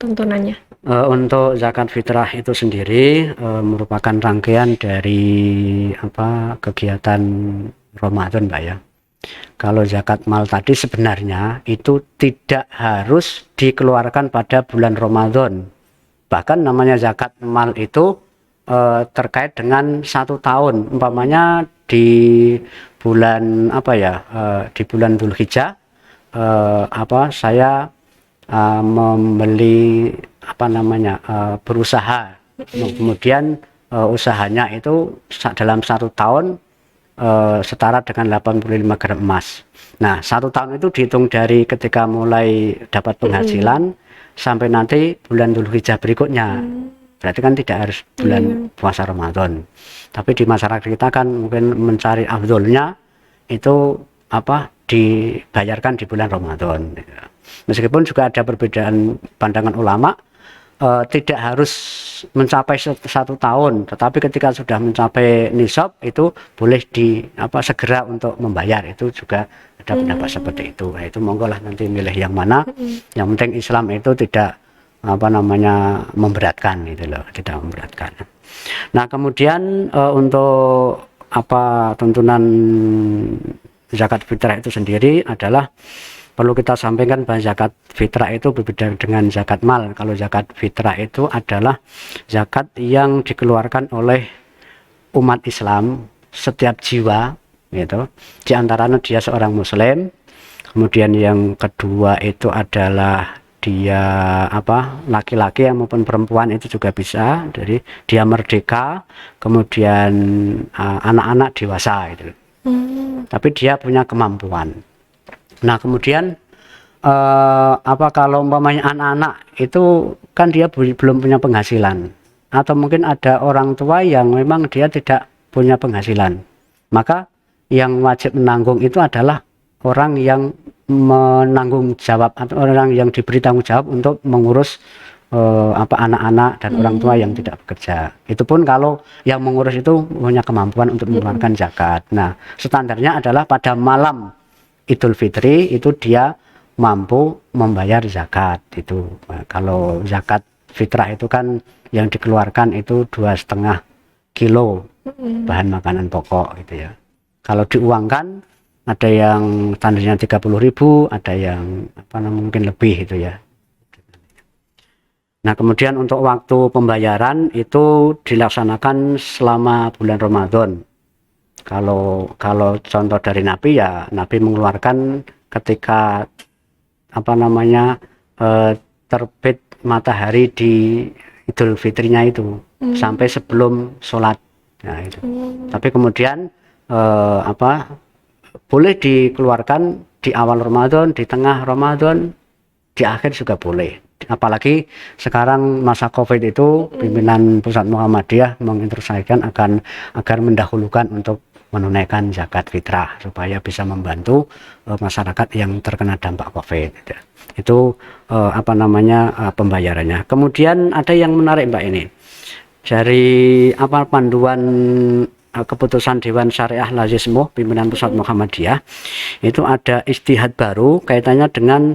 tuntunannya? Untuk zakat fitrah itu sendiri merupakan rangkaian dari kegiatan Ramadan Mbak ya. Kalau zakat mal tadi sebenarnya itu tidak harus dikeluarkan pada bulan Ramadan. Bahkan namanya zakat mal itu terkait dengan 1 tahun. Umpamanya di bulan di bulan Dzulhijjah saya membeli berusaha, kemudian usahanya itu dalam 1 tahun setara dengan 85 gram emas. Nah, 1 tahun itu dihitung dari ketika mulai dapat penghasilan sampai nanti bulan Dzulhijjah berikutnya. Berarti kan tidak harus bulan puasa Ramadan. Tapi di masyarakat kita kan mungkin mencari afdolnya itu dibayarkan di bulan Ramadan. Meskipun juga ada perbedaan pandangan ulama, tidak harus mencapai 1 tahun, tetapi ketika sudah mencapai nisab itu boleh segera untuk membayar. Itu juga ada pendapat seperti itu. Nah, itu monggo lah nanti milih yang mana. Yang penting Islam itu tidak memberatkan, gitu loh, tidak memberatkan. Nah, kemudian untuk tuntunan zakat fitrah itu sendiri adalah perlu kita sampaikan bahwa zakat fitrah itu berbeda dengan zakat mal. Kalau zakat fitrah itu adalah zakat yang dikeluarkan oleh umat Islam setiap jiwa, gitu. Di antaranya dia seorang muslim. Kemudian yang kedua itu adalah dia laki-laki maupun perempuan itu juga bisa. Jadi dia merdeka, kemudian anak-anak dewasa itu. Tapi dia punya kemampuan. Nah, kemudian kalau umpamanya anak-anak itu kan dia belum punya penghasilan, atau mungkin ada orang tua yang memang dia tidak punya penghasilan, maka yang wajib menanggung itu adalah orang yang menanggung jawab atau orang yang diberi tanggung jawab untuk mengurus anak-anak dan orang tua yang tidak bekerja. Itu pun kalau yang mengurus itu punya kemampuan untuk mengeluarkan zakat. Nah, standarnya adalah pada malam Idul Fitri itu dia mampu membayar zakat itu. Nah, kalau zakat fitrah itu kan yang dikeluarkan itu 2,5 kilo bahan makanan pokok gitu ya. Kalau diuangkan ada yang standarnya 30.000, ada yang mungkin lebih itu ya. Nah, kemudian untuk waktu pembayaran itu dilaksanakan selama bulan Ramadan. Kalau contoh dari Nabi, ya Nabi mengeluarkan ketika terbit matahari di Idul Fitrinya itu sampai sebelum sholat. Nah, itu. Tapi kemudian boleh dikeluarkan di awal Ramadan, di tengah Ramadan, di akhir juga boleh. Apalagi sekarang masa COVID itu pimpinan Pusat Muhammadiyah menginstruksikan agar mendahulukan untuk menunaikan zakat fitrah supaya bisa membantu masyarakat yang terkena dampak COVID. Itu pembayarannya. Kemudian ada yang menarik Mbak ini. Dari panduan keputusan Dewan Syariah Lazismuh pimpinan Pusat Muhammadiyah itu ada ijtihad baru kaitannya dengan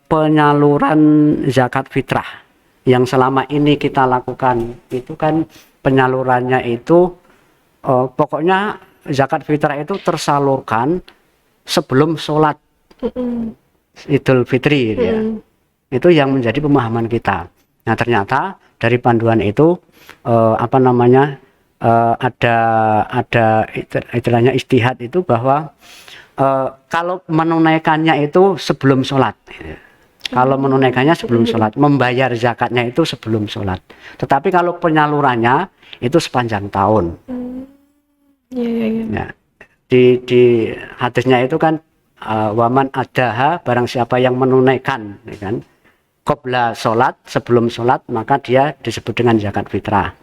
penyaluran zakat fitrah yang selama ini kita lakukan. Itu kan penyalurannya itu pokoknya zakat fitrah itu tersalurkan sebelum sholat Idul Fitri ya. Itu yang menjadi pemahaman kita. Nah, ternyata dari panduan itu ada istilahnya ijtihad itu bahwa kalau menunaikannya itu sebelum sholat, kalau menunaikannya sebelum sholat, membayar zakatnya itu sebelum sholat. Tetapi kalau penyalurannya itu sepanjang tahun. Ya, di hadisnya itu kan waman adaha, barang siapa yang menunaikan, ya kan, qabla sholat, sebelum sholat, maka dia disebut dengan zakat fitrah.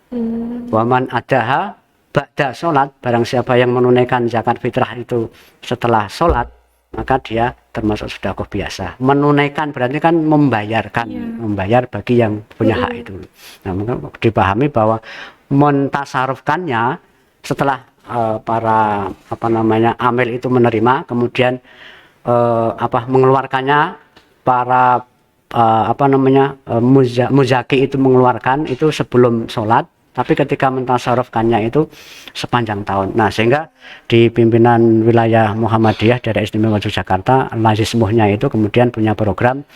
Waman adaha ba'da sholat, barang siapa yang menunaikan zakat fitrah itu setelah sholat, maka dia termasuk sedekah biasa. Menunaikan berarti kan membayarkan, membayar bagi yang punya hak itu. Nah, maka dipahami bahwa mentasarufkannya setelah para amil itu menerima, kemudian mengeluarkannya para muzaki itu mengeluarkan itu sebelum sholat. Tapi ketika mentasarufkannya itu sepanjang tahun. Nah, sehingga di pimpinan wilayah Muhammadiyah daerah istimewa Yogyakarta, Lazismuhnya itu kemudian punya program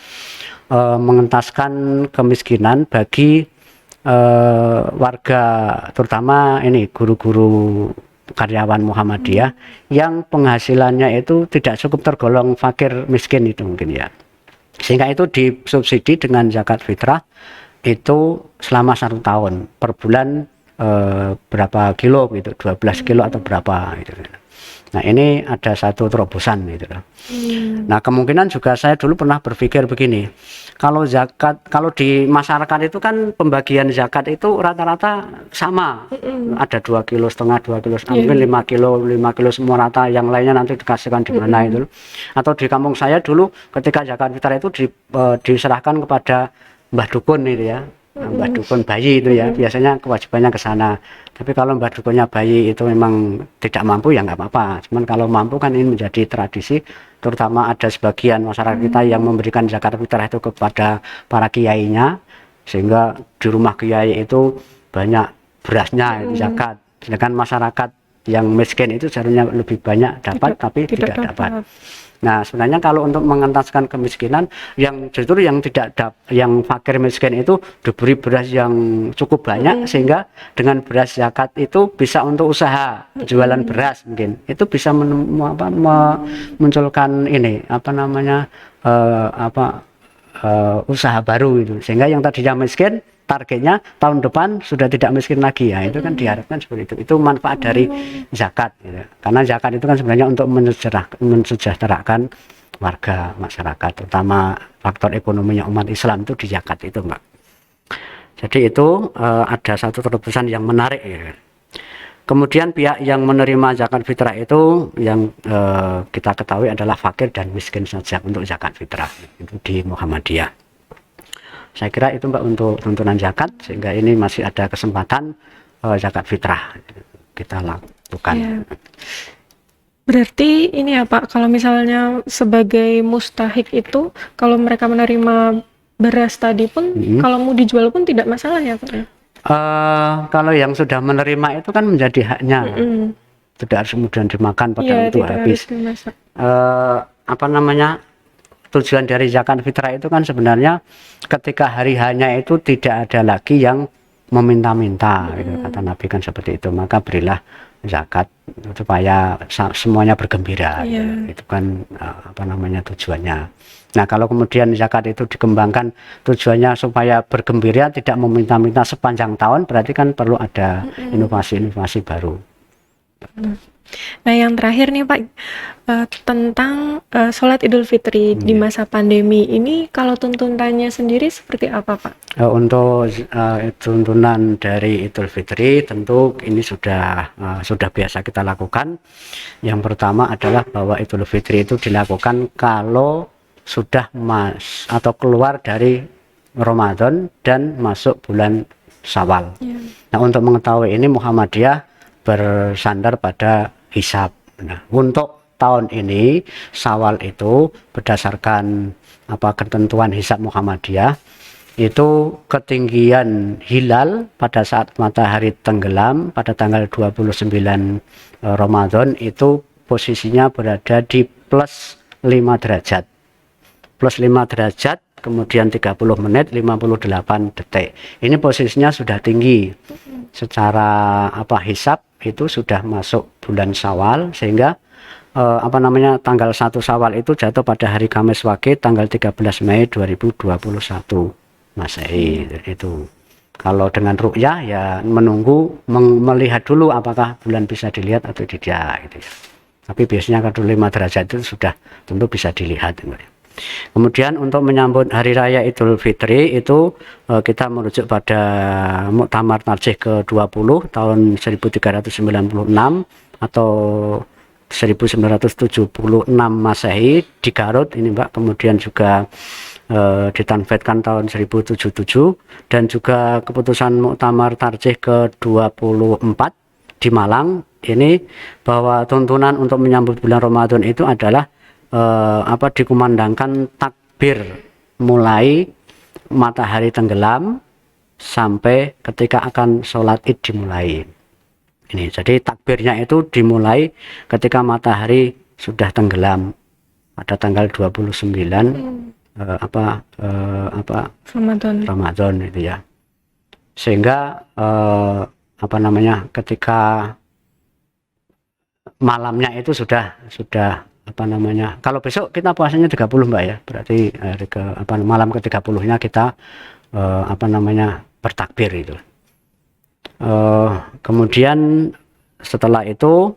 mengentaskan kemiskinan bagi warga, terutama ini guru-guru karyawan Muhammadiyah yang penghasilannya itu tidak cukup tergolong fakir miskin itu mungkin ya. Sehingga itu disubsidi dengan zakat fitrah itu selama 1 tahun, per bulan berapa kilo gitu, 12 kilo atau berapa gitu. Nah ini ada satu terobosan gitu. Nah kemungkinan juga saya dulu pernah berpikir begini, kalau zakat, kalau di masyarakat itu kan pembagian zakat itu rata-rata sama, ada 2,5 kilo, 2 kilo, mungkin 5 kilo semua rata, yang lainnya nanti dikasihkan di mana itu. Atau di kampung saya dulu ketika zakat fitrah itu diserahkan kepada Mbah Dukun itu ya, Mbah Dukun bayi itu ya, biasanya kewajibannya ke sana. Tapi kalau Mbah Dukunnya bayi itu memang tidak mampu ya nggak apa-apa. Cuman kalau mampu kan ini menjadi tradisi, terutama ada sebagian masyarakat kita yang memberikan zakat fitrah itu kepada para kiainya, sehingga di rumah kiai itu banyak berasnya itu zakat. Sedangkan masyarakat yang miskin itu seharusnya lebih banyak dapat, tapi tidak dapat. Nah sebenarnya kalau untuk mengentaskan kemiskinan, yang justru yang yang fakir miskin itu diberi beras yang cukup banyak, sehingga dengan beras zakat itu bisa untuk usaha jualan beras, mungkin itu bisa memunculkan ini apa namanya usaha baru itu, sehingga yang tadinya miskin targetnya tahun depan sudah tidak miskin lagi ya, itu kan diharapkan seperti itu manfaat dari zakat gitu. Karena zakat itu kan sebenarnya untuk mensejahterakan warga masyarakat, terutama faktor ekonominya umat Islam itu di zakat itu Mbak. Jadi itu ada satu terobosan yang menarik ya. Kemudian pihak yang menerima zakat fitrah itu yang kita ketahui adalah fakir dan miskin saja untuk zakat fitrah itu di Muhammadiyah. Saya kira itu Mbak untuk tuntunan zakat, sehingga ini masih ada kesempatan zakat fitrah kita lakukan. Ya. Berarti ini ya Pak, kalau misalnya sebagai mustahik itu, kalau mereka menerima beras tadi pun, kalau mau dijual pun tidak masalah ya Pak? Kalau yang sudah menerima itu kan menjadi haknya, tidak harus kemudian dimakan padahal itu habis. Apa namanya? Tujuan dari zakat fitrah itu kan sebenarnya ketika hari hanya itu tidak ada lagi yang meminta-minta gitu, kata Nabi kan seperti itu, maka berilah zakat supaya semuanya bergembira gitu. Itu kan apa namanya tujuannya. Nah kalau kemudian zakat itu dikembangkan tujuannya supaya bergembira, tidak meminta-minta sepanjang tahun, berarti kan perlu ada inovasi-inovasi baru. Nah yang terakhir nih Pak, tentang sholat Idul Fitri di masa pandemi ini, kalau tuntunannya sendiri seperti apa Pak? Untuk tuntunan dari Idul Fitri tentu ini sudah biasa kita lakukan. Yang pertama adalah bahwa Idul Fitri itu dilakukan kalau sudah atau keluar dari Ramadan dan masuk bulan Syawal. Nah untuk mengetahui ini Muhammadiyah bersandar pada hisab. Nah, untuk tahun ini Syawal itu berdasarkan ketentuan hisab Muhammadiyah itu ketinggian hilal pada saat matahari tenggelam pada tanggal 29 Ramadan itu posisinya berada di plus 5 derajat. Plus 5 derajat, kemudian 30 menit 58 detik. Ini posisinya sudah tinggi. Secara hisab itu sudah masuk bulan Syawal, sehingga tanggal 1 Syawal itu jatuh pada hari Kamis Wage tanggal 13 Mei 2021 Masehi. Itu kalau dengan ru'yah ya menunggu melihat dulu apakah bulan bisa dilihat atau tidak gitu ya. Tapi biasanya kalau 5 derajat itu sudah tentu bisa dilihat gitu. Kemudian untuk menyambut Hari Raya Idul Fitri itu kita merujuk pada Muktamar Tarjih ke-20 tahun 1396 atau 1976 Masehi di Garut ini Mbak, kemudian juga ditanfetkan tahun 1077, dan juga keputusan Muktamar Tarjih ke-24 di Malang ini bahwa tuntunan untuk menyambut bulan Ramadan itu adalah dikumandangkan takbir mulai matahari tenggelam sampai ketika akan sholat id dimulai. Ini jadi takbirnya itu dimulai ketika matahari sudah tenggelam pada tanggal 29 Ramadan itu ya. Sehingga ketika malamnya itu sudah apa namanya, kalau besok kita puasanya 30 Mbak ya, berarti hari ke apa malam ke 30-nya kita apa namanya bertakbir itu. Kemudian setelah itu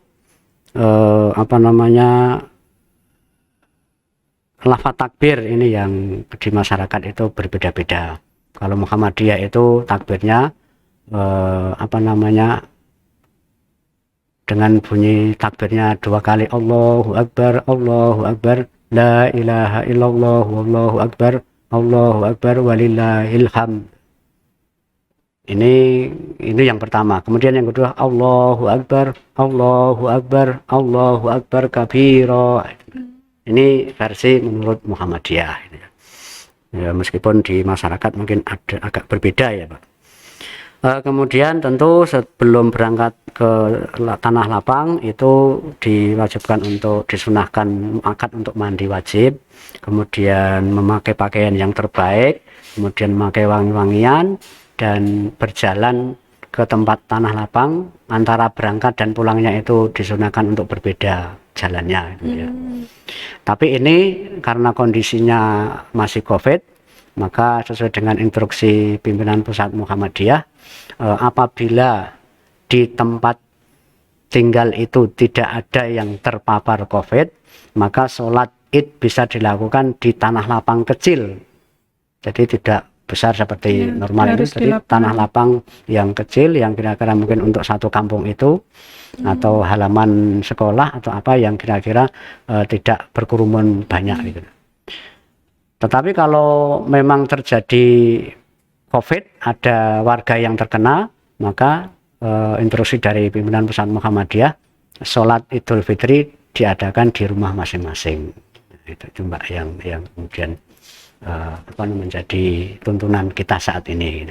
apa namanya lafaz takbir ini yang di masyarakat itu berbeda-beda. Kalau Muhammadiyah itu takbirnya apa namanya dengan bunyi takbirnya 2 kali, Allahu Akbar, la ilaha illallah, Allahu Akbar, walillahil hamd. Ini yang pertama. Kemudian yang kedua, Allahu Akbar kabira. Ini versi menurut Muhammadiyah. Ya, meskipun di masyarakat mungkin ada agak berbeda ya Pak. Kemudian tentu sebelum berangkat ke tanah lapang itu diwajibkan untuk disunahkan akad untuk mandi wajib, kemudian memakai pakaian yang terbaik, kemudian memakai wangi-wangian, dan berjalan ke tempat tanah lapang. Antara berangkat dan pulangnya itu disunahkan untuk berbeda jalannya gitu ya. Tapi ini karena kondisinya masih COVID, maka sesuai dengan instruksi pimpinan pusat Muhammadiyah, apabila di tempat tinggal itu tidak ada yang terpapar COVID, maka sholat Id bisa dilakukan di tanah lapang kecil. Jadi tidak besar seperti normal ini, jadi tanah lapang yang kecil yang kira-kira mungkin untuk satu kampung itu, atau halaman sekolah atau apa yang kira-kira tidak berkerumun banyak gitu. Tetapi kalau memang terjadi COVID, ada warga yang terkena, maka instruksi dari pimpinan pusat Muhammadiyah, sholat Idul Fitri diadakan di rumah masing-masing. Itu cuma yang kemudian apa menjadi tuntunan kita saat ini.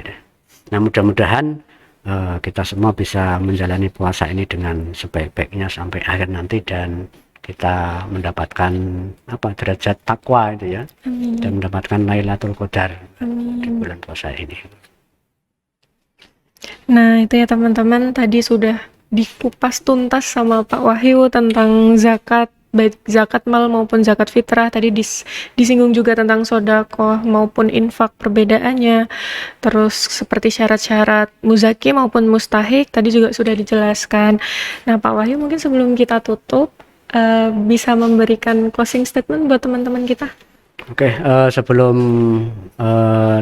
Nah, mudah-mudahan kita semua bisa menjalani puasa ini dengan sebaik-baiknya sampai akhir nanti, dan kita mendapatkan derajat takwa itu ya. Amin. Dan mendapatkan Lailatul Qadar. Amin. Di bulan puasa ini. Nah, itu ya teman-teman, tadi sudah dikupas tuntas sama Pak Wahyu tentang zakat, baik zakat mal maupun zakat fitrah. Tadi disinggung juga tentang sedekah maupun infak, perbedaannya, terus seperti syarat-syarat muzaki maupun mustahik tadi juga sudah dijelaskan. Nah Pak Wahyu, mungkin sebelum kita tutup bisa memberikan closing statement buat teman-teman kita. Oke, sebelum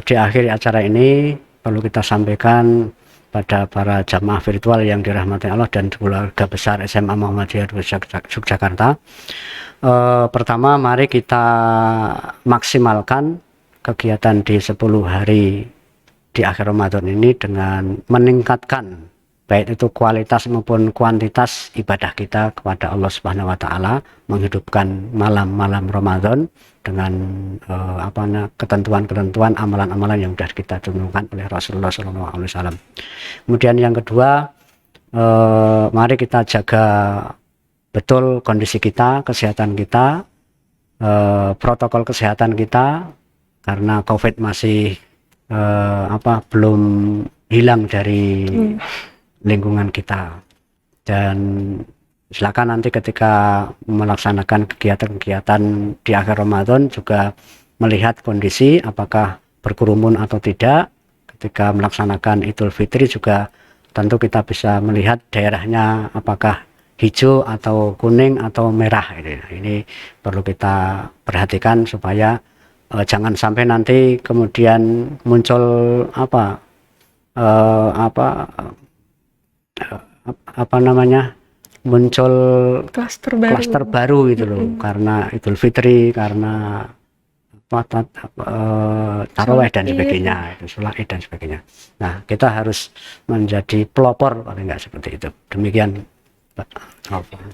di akhir acara ini perlu kita sampaikan pada para jamaah virtual yang dirahmati Allah dan keluarga besar SMA Muhammadiyah Yogyakarta. Pertama, mari kita maksimalkan kegiatan di 10 hari di akhir Ramadan ini dengan meningkatkan baik itu kualitas maupun kuantitas ibadah kita kepada Allah Subhanahu wa taala, menghidupkan malam-malam Ramadan dengan ketentuan-ketentuan amalan-amalan yang sudah kita tunjukkan oleh Rasulullah SAW. Kemudian yang kedua, mari kita jaga betul kondisi kita, kesehatan kita, protokol kesehatan kita, karena COVID masih belum hilang dari lingkungan kita. Dan silakan nanti ketika melaksanakan kegiatan-kegiatan di akhir Ramadan juga melihat kondisi apakah berkerumun atau tidak. Ketika melaksanakan Idul Fitri juga tentu kita bisa melihat daerahnya apakah hijau atau kuning atau merah. Ini perlu kita perhatikan supaya jangan sampai nanti kemudian muncul muncul klaster baru gitu loh, karena Idul Fitri, karena tarawih dan sebagainya, sholat Id dan sebagainya. Nah, kita harus menjadi pelopor paling nggak seperti itu. Demikian.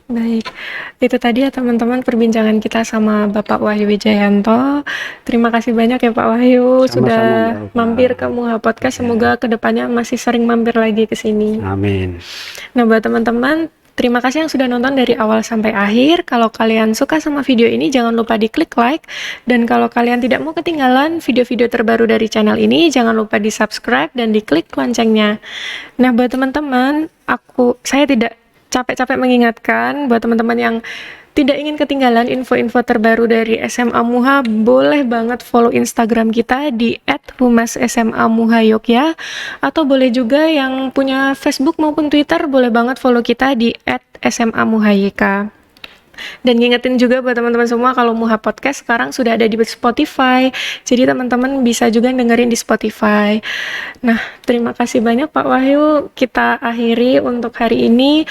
Baik, itu tadi ya teman-teman perbincangan kita sama Bapak Wahyu Wijayanto. Terima kasih banyak ya Pak Wahyu. Sama-sama, sudah ya, mampir ke Muha Podcast. Semoga kedepannya masih sering mampir lagi ke sini. Amin. Nah buat teman-teman, terima kasih yang sudah nonton dari awal sampai akhir. Kalau kalian suka sama video ini, jangan lupa diklik like. Dan kalau kalian tidak mau ketinggalan video-video terbaru dari channel ini, jangan lupa di subscribe dan diklik loncengnya. Nah buat teman-teman, saya tidak capek-capek mengingatkan buat teman-teman yang tidak ingin ketinggalan info-info terbaru dari SMA Muha, boleh banget follow Instagram kita di @humas_SMA_muha_yogya, atau boleh juga yang punya Facebook maupun Twitter, boleh banget follow kita di @SMA_muha_yk. Dan ngingetin juga buat teman-teman semua kalau Muha Podcast sekarang sudah ada di Spotify. Jadi teman-teman bisa juga dengerin di Spotify. Nah, terima kasih banyak Pak Wahyu. Kita akhiri untuk hari ini.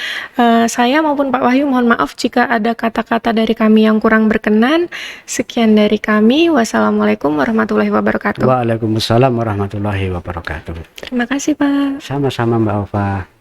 Saya maupun Pak Wahyu mohon maaf jika ada kata-kata dari kami yang kurang berkenan. Sekian dari kami. Wassalamualaikum warahmatullahi wabarakatuh. Waalaikumsalam warahmatullahi wabarakatuh. Terima kasih Pak. Sama-sama Mbak Ova.